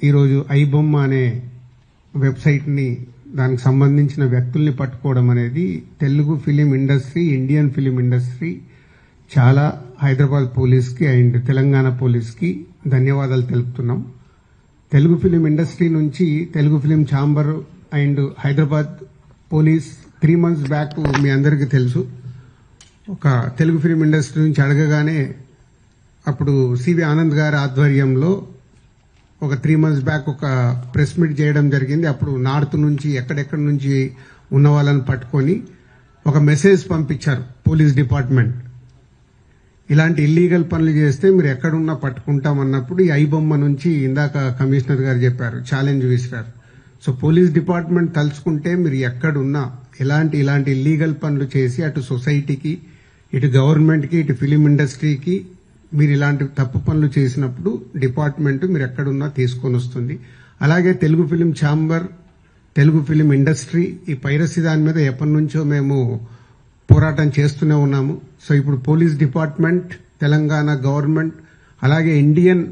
ఈరోజు ఐబొమ్మ అనే వెబ్సైట్ని దానికి సంబంధించిన వ్యక్తుల్ని పట్టుకోవడం అనేది Telugu film industry, Indian film industry చాలా హైదరాబాద్ పోలీస్కి అండ్ తెలంగాణ పోలీస్కి ధన్యవాదాలు తెలుపుతున్నాం. తెలుగు ఫిలిం ఇండస్ట్రీ నుంచి Telugu film chamber and Hyderabad police 3 months back మీ అందరికీ తెలుసు, ఒక తెలుగు ఫిలిం ఇండస్ట్రీ నుంచి అడగగానే అప్పుడు సివి ఆనంద్ గారి ఆధ్వర్యంలో ఒక 3 months బ్యాక్ ఒక ప్రెస్ మీట్ చేయడం జరిగింది. అప్పుడు నార్త్ నుంచి ఎక్కడెక్కడి నుంచి ఉన్న వాళ్ళని పట్టుకొని ఒక మెసేజ్ పంపించారు పోలీస్ డిపార్ట్మెంట్. ఇలాంటి ఇల్లీగల్ పనులు చేస్తే మీరు ఎక్కడున్నా పట్టుకుంటామన్నప్పుడు ఈ ఐబొమ్మ నుంచి ఇందాక కమిషనర్ గారు చెప్పారు, ఛాలెంజ్ విసిరారు. సో పోలీస్ డిపార్ట్మెంట్ తలుచుకుంటే మీరు ఎక్కడున్నా ఇలాంటి ఇల్లీగల్ పనులు చేసి అటు సొసైటీకి, ఇటు గవర్నమెంట్కి, ఇటు ఫిలిం ఇండస్ట్రీకి మీరు ఇలాంటి తప్పు పనులు చేసినప్పుడు డిపార్ట్మెంట్ మీరు ఎక్కడున్నా తీసుకొని వస్తుంది. అలాగే Telugu film chamber, Telugu film industry ఈ పైరసీ దాని మీద ఎప్పటి నుంచో మేము పోరాటం చేస్తూనే ఉన్నాము. సో ఇప్పుడు పోలీస్ డిపార్ట్మెంట్, తెలంగాణ గవర్నమెంట్, అలాగే ఇండియన్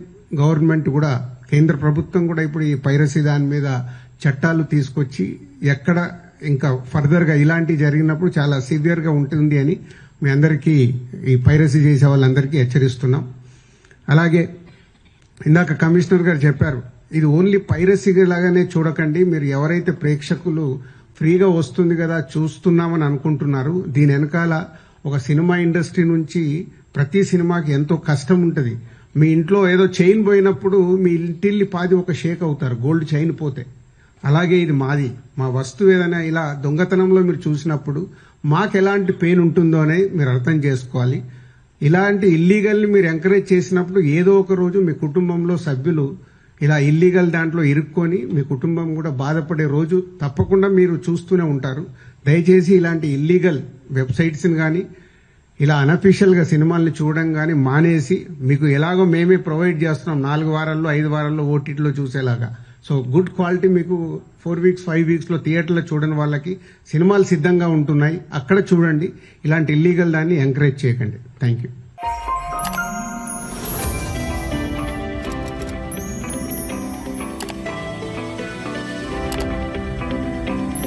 గవర్నమెంట్ కూడా, కేంద్ర ప్రభుత్వం కూడా ఇప్పుడు ఈ పైరసీ దాని మీద చట్టాలు తీసుకొచ్చి ఎక్కడ ఇంకా ఫర్దర్ గా ఇలాంటి జరిగినప్పుడు చాలా సివియర్ గా ఉంటుంది అని మీ అందరికీ, ఈ పైరసీ చేసే వాళ్ళందరికీ హెచ్చరిస్తున్నాం. అలాగే ఇందాక కమిషనర్ గారు చెప్పారు, ఇది ఓన్లీ పైరసీ లాగానే చూడకండి. మీరు ఎవరైతే ప్రేక్షకులు ఫ్రీగా వస్తుంది కదా చూస్తున్నామని అనుకుంటున్నారు, దీని వెనకాల ఒక సినిమా ఇండస్ట్రీ నుంచి ప్రతి సినిమాకి ఎంతో కష్టం ఉంటుంది. మీ ఇంట్లో ఏదో చైన్ పోయినప్పుడు మీ ఇంటిల్లి పాది ఒక షేక్ అవుతారు, గోల్డ్ చైన్ పోతే. అలాగే ఇది మాది, మా వస్తువు ఏదైనా ఇలా దొంగతనంలో మీరు చూసినప్పుడు మాకు ఎలాంటి పెయిన్ ఉంటుందో అని మీరు అర్థం చేసుకోవాలి. ఇలాంటి ఇల్లీగల్ని మీరు ఎంకరేజ్ చేసినప్పుడు ఏదో ఒక రోజు మీ కుటుంబంలో సభ్యులు ఇలా ఇల్లీగల్ దాంట్లో ఇరుక్కొని మీ కుటుంబం కూడా బాధపడే రోజు తప్పకుండా మీరు చూస్తూనే ఉంటారు. దయచేసి ఇలాంటి ఇల్లీగల్ వెబ్సైట్స్ని కానీ, ఇలా అనఫీషియల్ గా సినిమాల్ని చూడడం కానీ మానేసి, మీకు ఎలాగో మేమే ప్రొవైడ్ చేస్తున్నాం 4 వారాల్లో 5 వారాల్లో ఓటీటీలో చూసేలాగా. సో గుడ్ క్వాలిటీ మీకు 4 weeks 5 weeks లో థియేటర్లో చూడని వాళ్ళకి సినిమాలు సిద్ధంగా ఉంటున్నాయి, అక్కడ చూడండి. ఇలాంటి ఇల్లీగల్ దాన్ని ఎంకరేజ్ చేయకండి. Thank you.